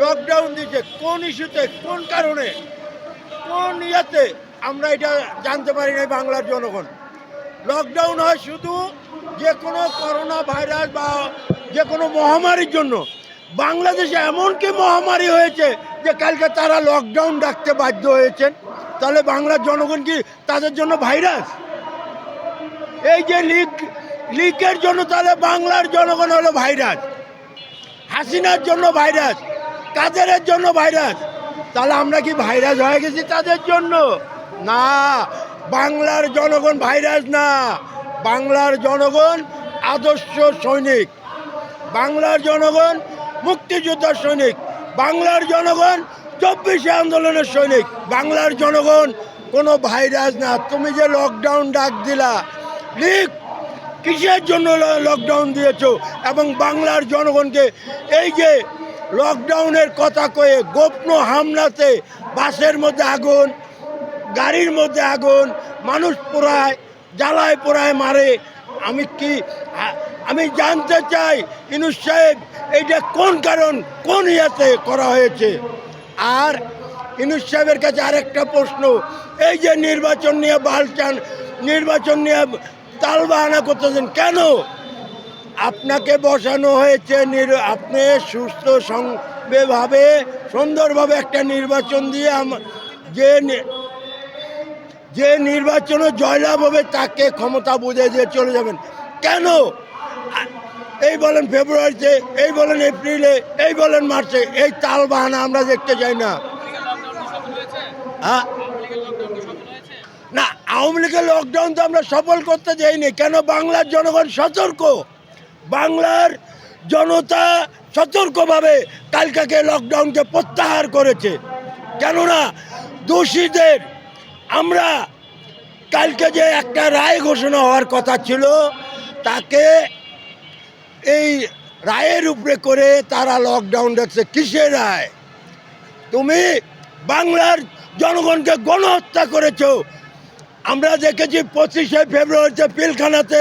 Lockdown দিচ্ছে কোন ইস্যুতে, কোন কারণে, কোন ইয়েতে আমরা এটা জানতে পারি না বাংলার জনগণ। লকডাউন হয় শুধু যে কোনো করোনা ভাইরাস বা যে কোনো মহামারীর জন্য। বাংলাদেশে এমন কি মহামারী হয়েছে যে কালকে তারা লকডাউন ডাকতে বাধ্য হয়েছেন? তাহলে বাংলার জনগণ কি তাদের জন্য ভাইরাস? এই যে লিকের জন্য তাহলে বাংলার জনগণ হলো ভাইরাস, হাসিনার জন্য ভাইরাস, কাদেরের জন্য ভাইরাস। তাহলে আমরা কি ভাইরাস হয়ে গেছি তাদের জন্য? না, বাংলার জনগণ ভাইরাস না, বাংলার জনগণ আদর্শ সৈনিক, বাংলার জনগণ মুক্তিযোদ্ধার সৈনিক, বাংলার জনগণ 24শে আন্দোলনের সৈনিক, বাংলার জনগণ কোনো ভাইরাস না। তুমি যে লকডাউন ডাক দিলা, লিক কিসের জন্য লকডাউন দিয়েছো? এবং বাংলার জনগণকে এই যে লকডাউনের কথা কয়ে গোপন হামলাতে বাসের মধ্যে আগুন, গাড়ির মধ্যে আগুন, মানুষ পোড়ায়, জ্বালায় পোড়ায় মারে। আমি জানতে চাই ইউনূস সাহেব এইটা কোন কারণ, কোন ইয়াতে করা হয়েছে? আর ইউনূস সাহেবের কাছে আরেকটা প্রশ্ন, এই যে নির্বাচন নিয়ে বালচান, নির্বাচন নিয়ে তালবাহানা করতেছেন কেন? আপনাকে বসানো হয়েছে, আপনি সুস্থ ভাবে সুন্দরভাবে একটা নির্বাচন দিয়ে যে নির্বাচনে জয়লাভ হবে তাকে ক্ষমতা বুঝে দিয়ে চলে যাবেন। কেন? এই বলেন ফেব্রুয়ারিতে, এই বলেন এপ্রিলে, এই বলেন মার্চে, এই তাল বাহানা আমরা দেখতে চাই না। হ্যাঁ না, আওয়ামী লীগের লকডাউন তো আমরা সফল করতে যাইনি। কেন? বাংলার জনগণ সতর্ক, বাংলার জনতা সতর্কভাবে কালকাকে লকডাউনকে প্রত্যাহার করেছে। কেননা দোষীদের আমরা কালকে যে একটা রায় ঘোষণা হওয়ার কথা ছিল তাকে এই রায়ের উপরে করে তারা লকডাউন দেখছে। কিসের রায়? তুমি বাংলার জনগণকে গণহত্যা করেছো। আমরা দেখেছি 25শে ফেব্রুয়ারিতে পিলখানাতে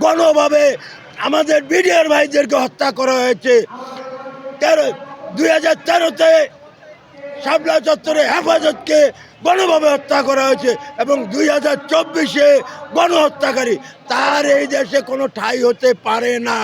গণভাবে আমাদের বিডিআর ভাইদেরকে হত্যা করা হয়েছে। 2013-তে শাপলা চত্বরে হেফাজতকে গণভাবে হত্যা করা হয়েছে এবং 2024-এ গণহত্যাকারী, তার এই দেশে কোনো ঠাঁই হতে পারে না।